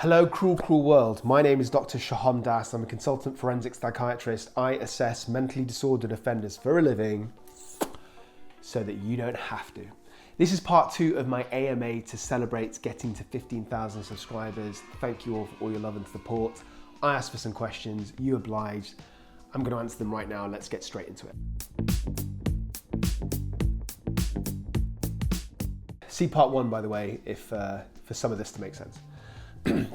Hello, cruel world. My name is Dr. 𝐏𝐬𝐲𝐜𝐡 𝐅𝐴. I'm a consultant forensic psychiatrist. I assess mentally disordered offenders for a living so that you don't have to. This is part 2 of my AMA to celebrate getting to 15,000 subscribers. Thank you all for all your love and support. I asked for some questions, you obliged. I'm going to answer them right now. Let's get straight into it. See part 1, by the way, if for some of this to make sense.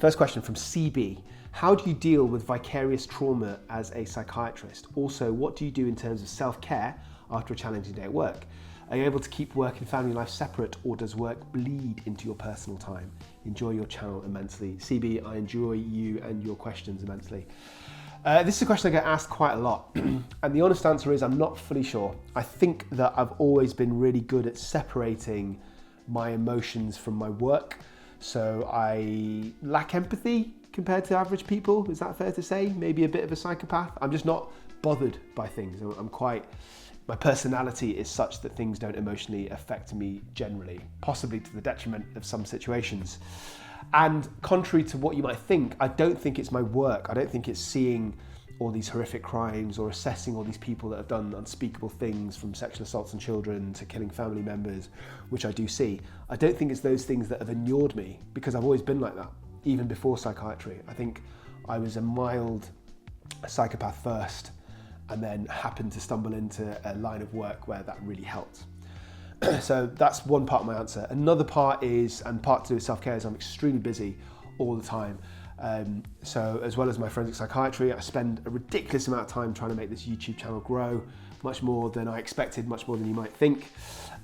First question from CB. How do you deal with vicarious trauma as a psychiatrist? Also, what do you do in terms of self-care after a challenging day at work? Are you able to keep work and family life separate, or does work bleed into your personal time? Enjoy your channel immensely. CB, I enjoy you and your questions immensely. This is a question I get asked quite a lot, and the honest answer is I'm not fully sure. I think that I've always been really good at separating my emotions from my work. So I lack empathy compared to average people. Is that fair to say? Maybe a bit of a psychopath. I'm just not bothered by things. My personality is such that things don't emotionally affect me generally, possibly to the detriment of some situations. And contrary to what you might think, I don't think it's my work. I don't think it's seeing all these horrific crimes or assessing all these people that have done unspeakable things, from sexual assaults on children to killing family members, which I do see. I don't think it's those things that have inured me, because I've always been like that, even before psychiatry. I think I was a mild psychopath first, and then happened to stumble into a line of work where that really helped. So that's one part of my answer. Another part is, and part to do with self-care, is I'm extremely busy all the time. So as well as my forensic psychiatry, I spend a ridiculous amount of time trying to make this YouTube channel grow, much more than I expected, much more than you might think.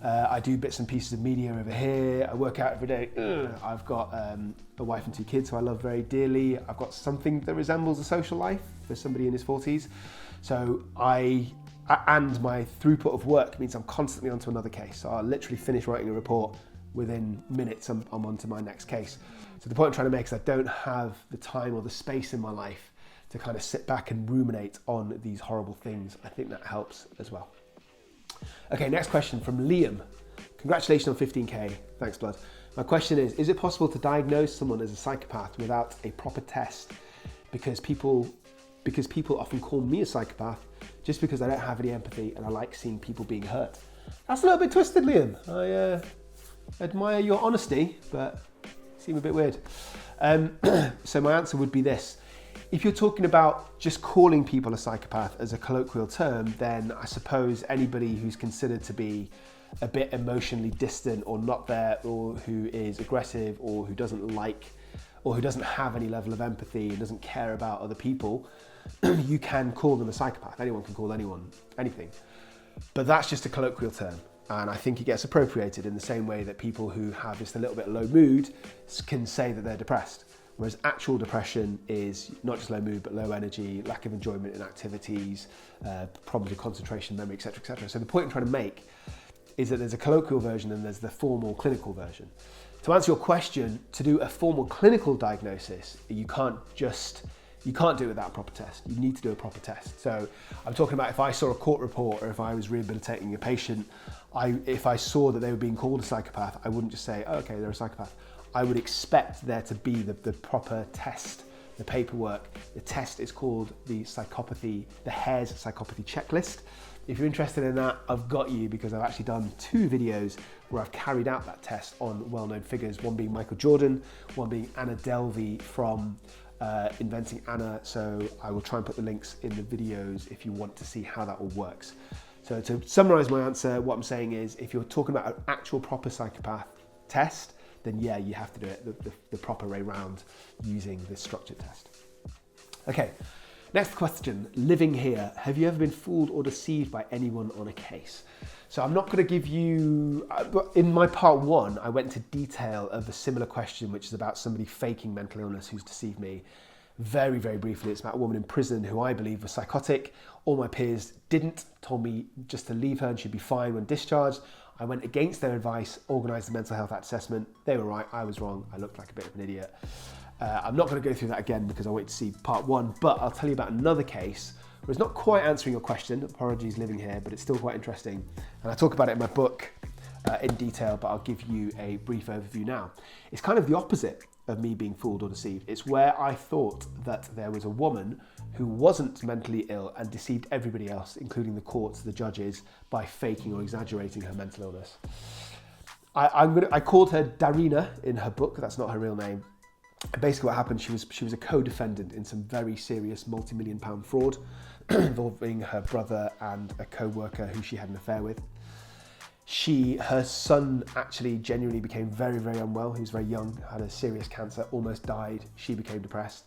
I do bits and pieces of media over here. I work out every day. I've got a wife and 2 kids who I love very dearly. I've got something that resembles a social life for somebody in his 40s. So and my throughput of work means I'm constantly onto another case. So I'll literally finish writing a report within minutes, I'm onto my next case. So the point I'm trying to make is I don't have the time or the space in my life to kind of sit back and ruminate on these horrible things. I think that helps as well. Okay, next question from Liam. Congratulations on 15K. Thanks, blood. My question is it possible to diagnose someone as a psychopath without a proper test? Because people often call me a psychopath just because I don't have any empathy and I like seeing people being hurt. That's a little bit twisted, Liam. I admire your honesty, but seem a bit weird. So my answer would be this. If you're talking about just calling people a psychopath as a colloquial term, then I suppose anybody who's considered to be a bit emotionally distant or not there, or who is aggressive, or who doesn't like, or who doesn't have any level of empathy and doesn't care about other people, you can call them a psychopath. Anyone can call anyone anything. But that's just a colloquial term. And I think it gets appropriated in the same way that people who have just a little bit of low mood can say that they're depressed. Whereas actual depression is not just low mood, but low energy, lack of enjoyment in activities, problems with concentration, memory, etc., etc. So the point I'm trying to make is that there's a colloquial version and there's the formal clinical version. To answer your question, to do a formal clinical diagnosis, you can't do it without a proper test. You need to do a proper test. So I'm talking about if I saw a court report or if I was rehabilitating a patient, if I saw that they were being called a psychopath, I wouldn't just say, oh, okay, they're a psychopath. I would expect there to be the proper test, the paperwork. The test is called the 𝗁𝗵𝗿𝗄 psychopathy checklist. If you're interested in that, I've got you, because I've actually done 2 videos where I've carried out that test on well-known figures, one being Michael Jordan, one being Anna Delvey from Inventing Anna. So I will try and put the links in the videos if you want to see how that all works. So to summarize my answer, what I'm saying is, if you're talking about an actual proper psychopath test, then yeah, you have to do it the proper way round using this structured test. Okay, next question, living here. Have you ever been fooled or deceived by anyone on a case? So I'm not going to give you, in my part 1, I went into detail of a similar question, which is about somebody faking mental illness who's deceived me. Very, very briefly, it's about a woman in prison who I believe was psychotic. All my peers didn't, told me just to leave her and she'd be fine when discharged. I went against their advice, organised the mental health act assessment. They were right, I was wrong. I looked like a bit of an idiot. I'm not going to go through that again because I wait to see part 1, but I'll tell you about another case where it's not quite answering your question. Apologies, living here, but it's still quite interesting. And I talk about it in my book in detail, but I'll give you a brief overview now. It's kind of the opposite of me being fooled or deceived. It's where I thought that there was a woman who wasn't mentally ill and deceived everybody else, including the courts, the judges, by faking or exaggerating her mental illness. I called her Darina in her book. That's not her real name. Basically what happened, she was a co-defendant in some very serious multi-million-pound fraud involving her brother and a co-worker who she had an affair with. Her son actually genuinely became very, very unwell. He was very young, had a serious cancer, almost died. She became depressed.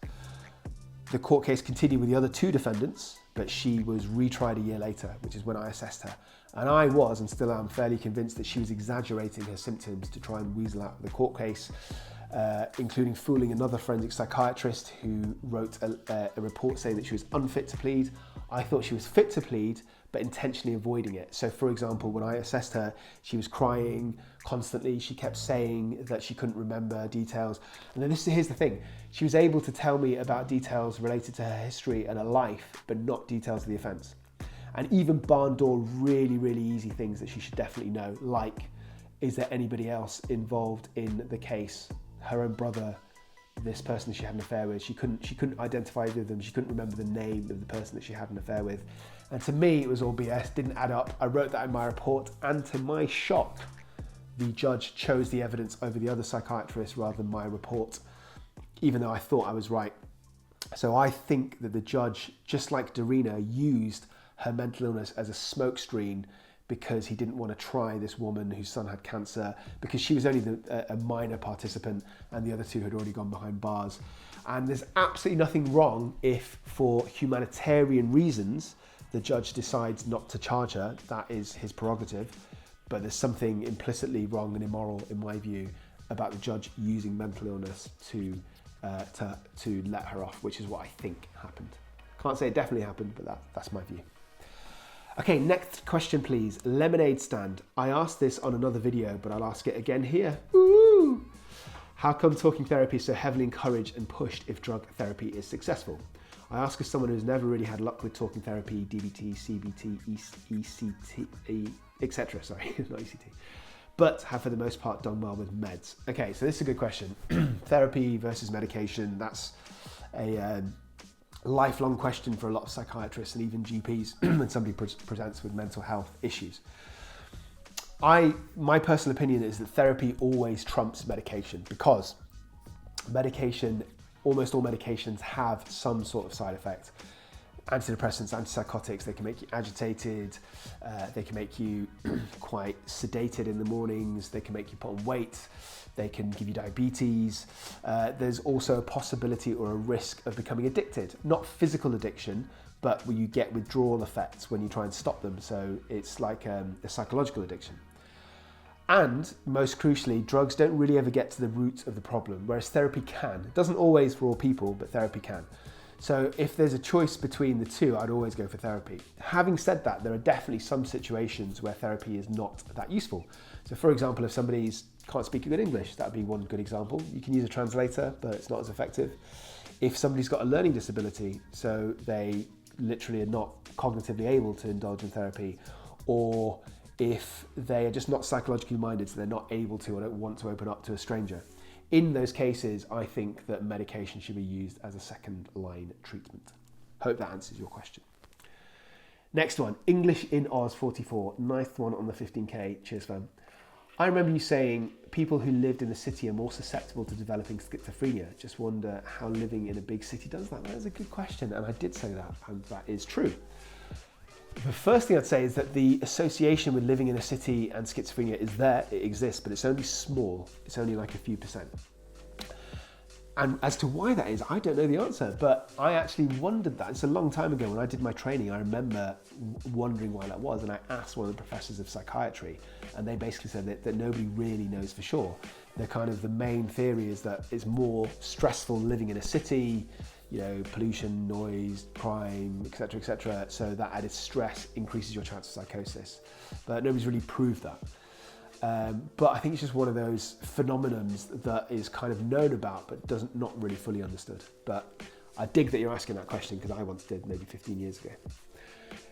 The court case continued with the other two defendants, but she was retried a year later, which is when I assessed her. And I was, and still am, fairly convinced that she was exaggerating her symptoms to try and weasel out the court case, including fooling another forensic psychiatrist who wrote a report saying that she was unfit to plead. I thought she was fit to plead, but intentionally avoiding it. So for example, when I assessed her, she was crying constantly. She kept saying that she couldn't remember details. And then here's the thing. She was able to tell me about details related to her history and her life, but not details of the offence. And even barn door really, really easy things that she should definitely know, like, is there anybody else involved in the case? Her own brother, this person that she had an affair with, she couldn't identify either of them. She couldn't remember the name of the person that she had an affair with. And to me, it was all BS, didn't add up. I wrote that in my report, and to my shock, the judge chose the evidence over the other psychiatrist rather than my report, even though I thought I was right. So I think that the judge, just like Darina, used her mental illness as a smokescreen because he didn't want to try this woman whose son had cancer, because she was only a minor participant and the other two had already gone behind bars. And there's absolutely nothing wrong if, for humanitarian reasons, the judge decides not to charge her. That is his prerogative. But there's something implicitly wrong and immoral, in my view, about the judge using mental illness to let her off, which is what I think happened. Can't say it definitely happened, but that's my view. Okay, next question, please. Lemonade stand. I asked this on another video, but I'll ask it again here. Ooh. How come talking therapy is so heavily encouraged and pushed if drug therapy is successful? I ask as someone who's never really had luck with talking therapy, DBT, CBT, ECT, etc. Sorry, not ECT. But have for the most part done well with meds. Okay, so this is a good question. Therapy versus medication, that's a lifelong question for a lot of psychiatrists and even GPs when somebody presents with mental health issues. My personal opinion is that therapy always trumps medication, because almost all medications have some sort of side effect. Antidepressants, antipsychotics, they can make you agitated, they can make you quite sedated in the mornings, they can make you put on weight, they can give you diabetes. There's also a possibility or a risk of becoming addicted. Not physical addiction, but where you get withdrawal effects when you try and stop them. So it's like a psychological addiction. And most crucially, drugs don't really ever get to the root of the problem, whereas therapy can. It doesn't always for all people, but therapy can. So if there's a choice between the two, I'd always go for therapy. Having said that, there are definitely some situations where therapy is not that useful. So for example, if somebody can't speak good English, that would be one good example. You can use a translator, but it's not as effective. If somebody's got a learning disability, so they literally are not cognitively able to indulge in therapy, or if they are just not psychologically minded, so they're not able to or don't want to open up to a stranger. In those cases, I think that medication should be used as a second line treatment. Hope that answers your question. Next one, English in Oz 44, ninth one on the 15K. Cheers, fam. I remember you saying people who lived in the city are more susceptible to developing schizophrenia. Just wonder how living in a big city does that. That is a good question, and I did say that, and that is true. The first thing I'd say is that the association with living in a city and schizophrenia is there, it exists, but it's only small. It's only like a few %. And as to why that is, I don't know the answer, but I actually wondered that. It's a long time ago when I did my training. I remember wondering why that was, and I asked one of the professors of psychiatry, and they basically said that nobody really knows for sure. The main theory is that it's more stressful living in a city, pollution, noise, crime, etc., so that added stress increases your chance of psychosis. But nobody's really proved that. But I think it's just one of those phenomenons that is kind of known about, but not really fully understood. But I dig that you're asking that question, because I once did, maybe 15 years ago.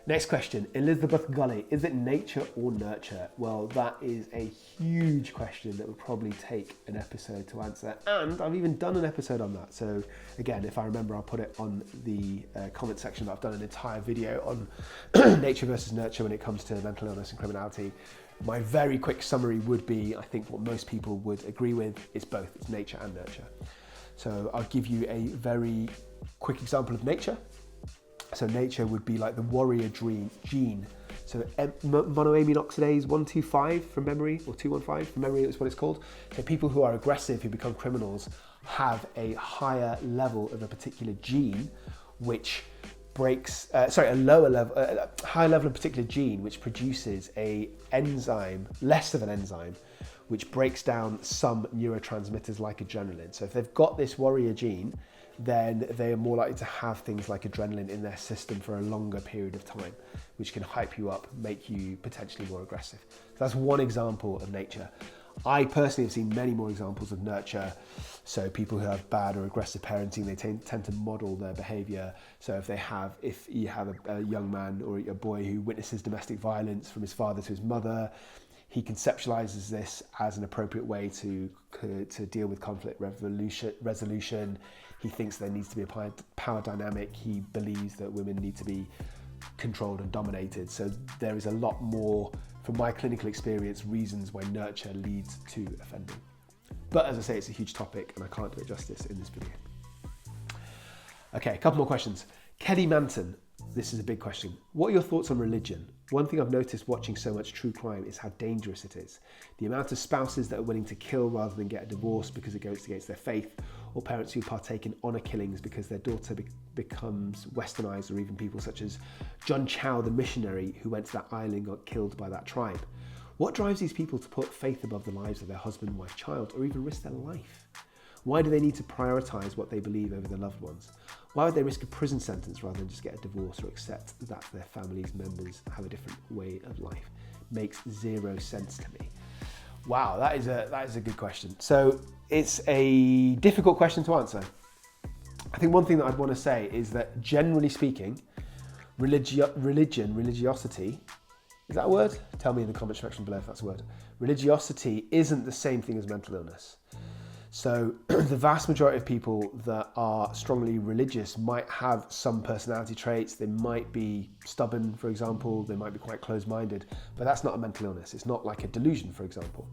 Next question, 𝐿𝐵𝐵𝗿𝗀, is it nature or nurture? Well, that is a huge question that would probably take an episode to answer, and I've even done an episode on that. So again, if I remember, I'll put it on the comment section, but I've done an entire video on nature versus nurture when it comes to mental illness and criminality. My very quick summary would be, I think what most people would agree with, is both, it's nature and nurture. So I'll give you a very quick example of nature. So nature would be like the warrior gene. So monoamine oxidase 125 from memory, or 215 from memory is what it's called. So people who are aggressive, who become criminals, have a higher level of a particular gene, which breaks, a higher level of a particular gene, which produces a enzyme, less of an enzyme, which breaks down some neurotransmitters like adrenaline. So if they've got this warrior gene, then they are more likely to have things like adrenaline in their system for a longer period of time, which can hype you up, make you potentially more aggressive. So that's one example of nature. I personally have seen many more examples of nurture. So people who have bad or aggressive parenting, they tend to model their behavior. So if you have a young man or a boy who witnesses domestic violence from his father to his mother, he conceptualizes this as an appropriate way to deal with conflict resolution. He thinks there needs to be a power dynamic. He believes that women need to be controlled and dominated. So there is a lot more, from my clinical experience, reasons why nurture leads to offending. But as I say, it's a huge topic and I can't do it justice in this video. Okay, a couple more questions. Kelly Manton, this is a big question. What are your thoughts on religion? One thing I've noticed watching so much true crime is how dangerous it is. The amount of spouses that are willing to kill rather than get a divorce because it goes against their faith, or parents who partake in honour killings because their daughter becomes westernized, or even people such as John Chow, the missionary who went to that island and got killed by that tribe. What drives these people to put faith above the lives of their husband, wife, child, or even risk their life? Why do they need to prioritise what they believe over their loved ones? Why would they risk a prison sentence rather than just get a divorce or accept that their family's members have a different way of life? Makes zero sense to me. Wow, that is a good question. So it's a difficult question to answer. I think one thing that I'd want to say is that generally speaking, religiosity, is that a word? Tell me in the comment section below if that's a word. Religiosity isn't the same thing as mental illness. So the vast majority of people that are strongly religious might have some personality traits. They might be stubborn, for example. They might be quite closed-minded, but that's not a mental illness. It's not like a delusion, for example.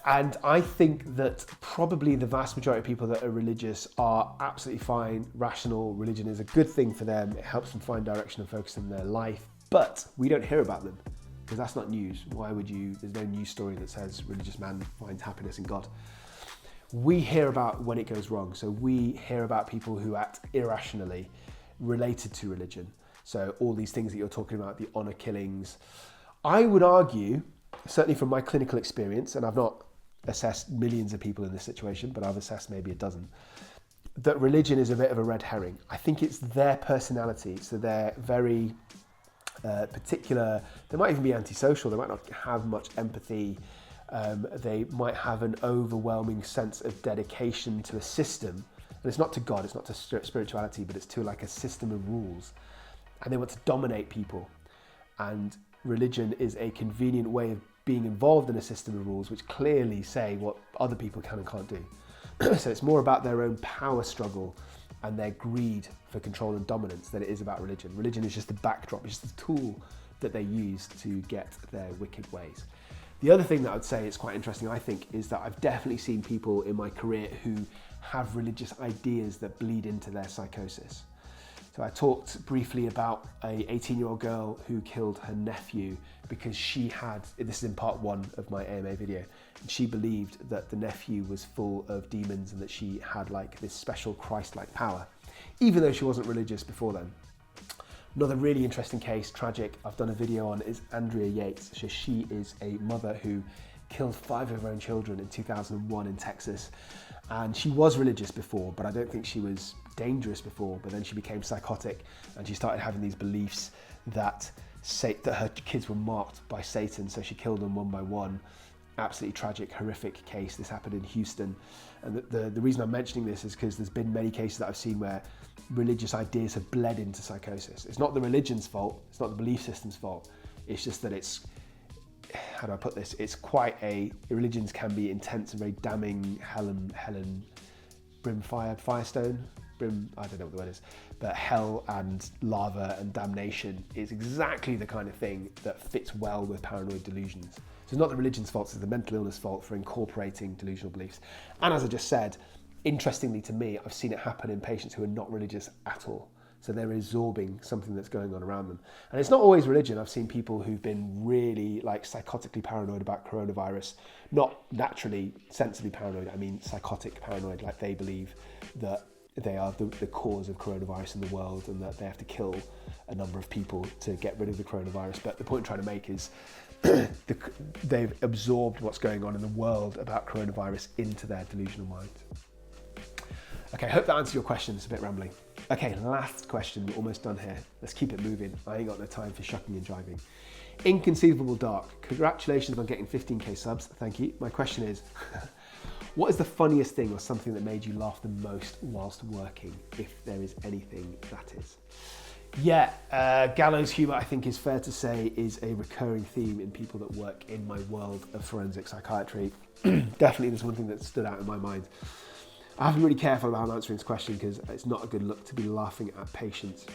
And I think that probably the vast majority of people that are religious are absolutely fine, rational. Religion is a good thing for them. It helps them find direction and focus in their life, but we don't hear about them because that's not news. Why would you? There's no news story that says religious man finds happiness in God. We hear about when it goes wrong. So we hear about people who act irrationally related to religion. So all these things that you're talking about, the honour killings. I would argue, certainly from my clinical experience, and I've not assessed millions of people in this situation, but I've assessed maybe a dozen, that religion is a bit of a red herring. I think it's their personality. So they're very particular. They might even be antisocial. They might not have much empathy. They might have an overwhelming sense of dedication to a system. And it's not to God, it's not to spirituality, but it's to like a system of rules. And they want to dominate people. And religion is a convenient way of being involved in a system of rules which clearly say what other people can and can't do. So it's more about their own power struggle and their greed for control and dominance than it is about religion. Religion is just a backdrop, it's just a tool that they use to get their wicked ways. The other thing that I would say is quite interesting, I think, is that I've definitely seen people in my career who have religious ideas that bleed into their psychosis. So I talked briefly about a 18-year-old girl who killed her nephew because she had, this is in part 1 of my AMA video, and she believed that the nephew was full of demons and that she had like this special Christ-like power, even though she wasn't religious before then. Another really interesting case, tragic, I've done a video on, is Andrea Yates. So she is a mother who killed 5 of her own children in 2001 in Texas. And she was religious before, but I don't think she was dangerous before. But then she became psychotic and she started having these beliefs that her kids were marked by Satan. So she killed them one by one. absolutely tragic, horrific case. This happened in Houston. And the reason I'm mentioning this is because there's been many cases that I've seen where religious ideas have bled into psychosis. It's not the religion's fault, it's not the belief system's fault. It's just that it's, how do I put this? It's quite religions can be intense and very damning. Helen brimfire, firestone, I don't know what the word is, but hell and lava and damnation is exactly the kind of thing that fits well with paranoid delusions. So it's not the religion's fault, it's the mental illness fault for incorporating delusional beliefs. And as I just said, interestingly to me, I've seen it happen in patients who are not religious at all. So they're absorbing something that's going on around them. And it's not always religion. I've seen people who've been really like psychotically paranoid about coronavirus, not naturally sensibly paranoid, I mean psychotic paranoid, like they believe that they are the cause of coronavirus in the world and that they have to kill a number of people to get rid of the coronavirus. But the point I'm trying to make is they've absorbed what's going on in the world about coronavirus into their delusional mind. Okay, I hope that answers your question. It's a bit rambling. Okay, last question. We're almost done here. Let's keep it moving. I ain't got no time for shucking and jiving. Inconceivable Dark. Congratulations on getting 15k subs. Thank you. My question is, what is the funniest thing or something that made you laugh the most whilst working, if there is anything that is? Yeah, Gallows humour, I think is fair to say, is a recurring theme in people that work in my world of forensic psychiatry. Definitely there's one thing that stood out in my mind. I have to be really careful about answering this question because it's not a good look to be laughing at patients.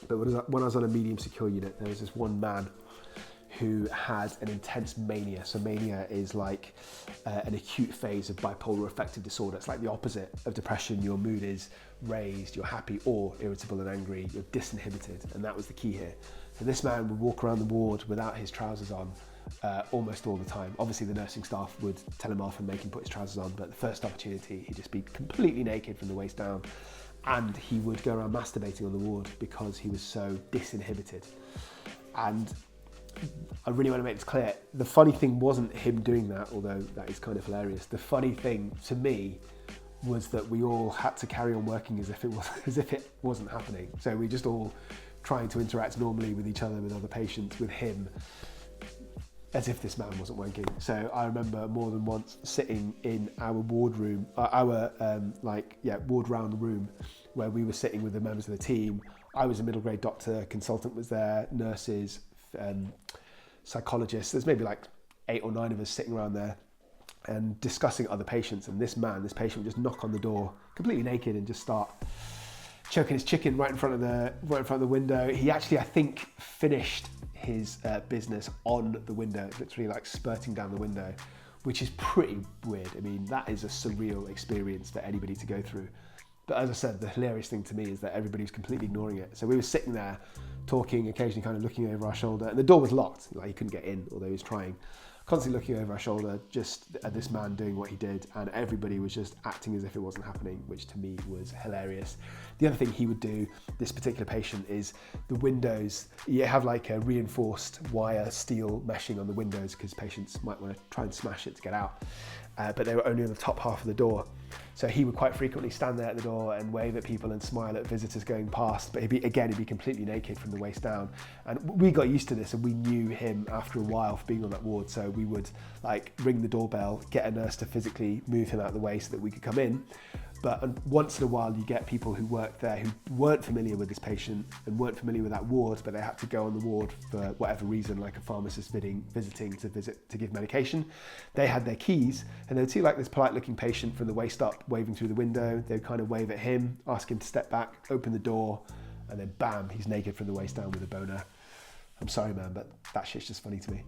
But when I was on a medium secure unit, there was this one man who had an intense mania. So mania is like an acute phase of bipolar affective disorder. It's like the opposite of depression. Your mood is raised, you're happy or irritable and angry, you're disinhibited. And that was the key here. So this man would walk around the ward without his trousers on almost all the time. Obviously the nursing staff would tell him off and make him put his trousers on, but the first opportunity he'd just be completely naked from the waist down, and he would go around masturbating on the ward because he was so disinhibited. And I really want to make this clear, the funny thing wasn't him doing that, although that is kind of hilarious. The funny thing to me was that we all had to carry on working as if it wasn't happening. So we just all trying to interact normally with each other, with other patients, with him, as if this man wasn't working. So I remember more than once sitting in our ward room, ward round room, where we were sitting with the members of the team. I was a middle grade doctor, consultant was there, nurses, psychologists. There's maybe like 8 or 9 of us sitting around there and discussing other patients. And this patient would just knock on the door, completely naked, and just start choking his chicken right in front of the window. He actually, I think, finished his business on the window, literally like spurting down the window, which is pretty weird. I mean, that is a surreal experience for anybody to go through. But as I said, the hilarious thing to me is that everybody was completely ignoring it. So we were sitting there talking, occasionally kind of looking over our shoulder, and the door was locked. Like, he couldn't get in, although he was trying. Constantly looking over our shoulder, just at this man doing what he did, and everybody was just acting as if it wasn't happening, which to me was hilarious. The other thing he would do, this particular patient, is the windows, you have like a reinforced wire steel meshing on the windows because patients might want to try and smash it to get out. But they were only on the top half of the door. So he would quite frequently stand there at the door and wave at people and smile at visitors going past, but he'd be completely naked from the waist down. And we got used to this, and we knew him after a while for being on that ward, so we would like ring the doorbell, get a nurse to physically move him out of the way so that we could come in. But once in a while you get people who worked there who weren't familiar with this patient and weren't familiar with that ward, but they had to go on the ward for whatever reason, like a pharmacist visiting to give medication. They had their keys, and they'd see like this polite looking patient from the waist up waving through the window. They'd kind of wave at him, ask him to step back, open the door, and then bam, he's naked from the waist down with a boner. I'm sorry, man, but that shit's just funny to me.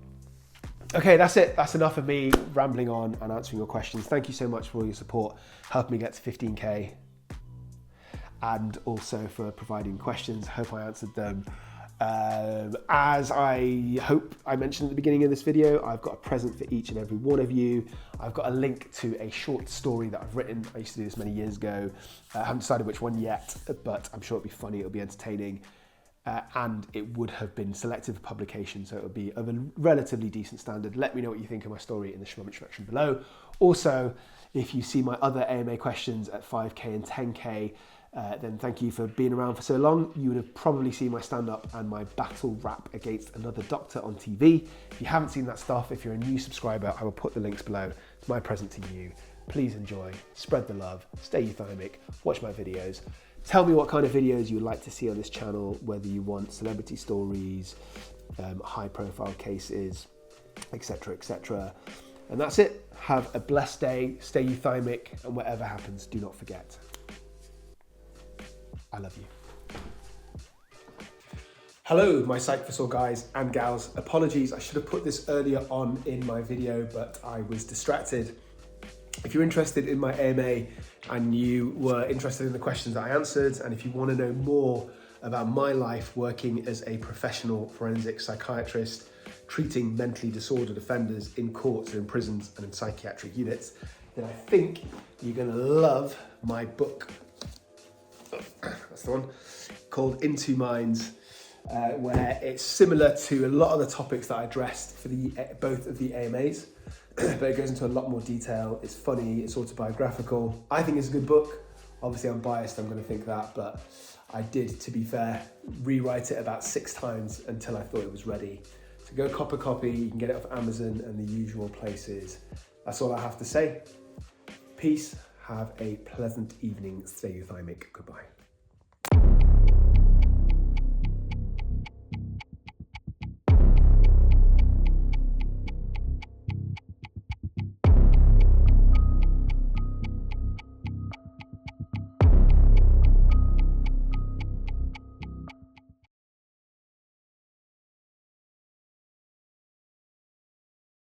Okay, that's it. That's enough of me rambling on and answering your questions. Thank you so much for all your support, helping me get to 15k, and also for providing questions. Hope I answered them. As I hope I mentioned at the beginning of this video, I've got a present for each and every one of you. I've got a link to a short story that I've written. I used to do this many years ago. I haven't decided which one yet, but I'm sure it'll be funny, it'll be entertaining. And it would have been selected for publication, so it would be of a relatively decent standard. Let me know what you think of my story in the comment section below. Also, if you see my other AMA questions at 5k and 10k, then thank you for being around for so long. You would have probably seen my stand-up and my battle rap against another doctor on TV. If you haven't seen that stuff, if you're a new subscriber, I will put the links below. It's my present to you. Please enjoy, spread the love, stay euthymic, watch my videos. Tell me what kind of videos you would like to see on this channel, whether you want celebrity stories, high-profile cases, etc., etc. And that's it. Have a blessed day, stay euthymic, and whatever happens, do not forget. I love you. Hello, my Psych for Sore guys and gals. Apologies, I should have put this earlier on in my video, but I was distracted. If you're interested in my AMA and you were interested in the questions that I answered, and if you want to know more about my life working as a professional forensic psychiatrist, treating mentally disordered offenders in courts, in prisons and in psychiatric units, then I think you're going to love my book. That's the one, called Into Minds, where it's similar to a lot of the topics that I addressed for both of the AMAs, but it goes into a lot more detail. It's funny, it's autobiographical. I think it's a good book. Obviously I'm biased, I'm going to think that, but I did, to be fair, rewrite it about 6 times until I thought it was ready. So go cop a copy, you can get it off Amazon and the usual places. That's all I have to say. Peace, have a pleasant evening, stay euthymic, goodbye.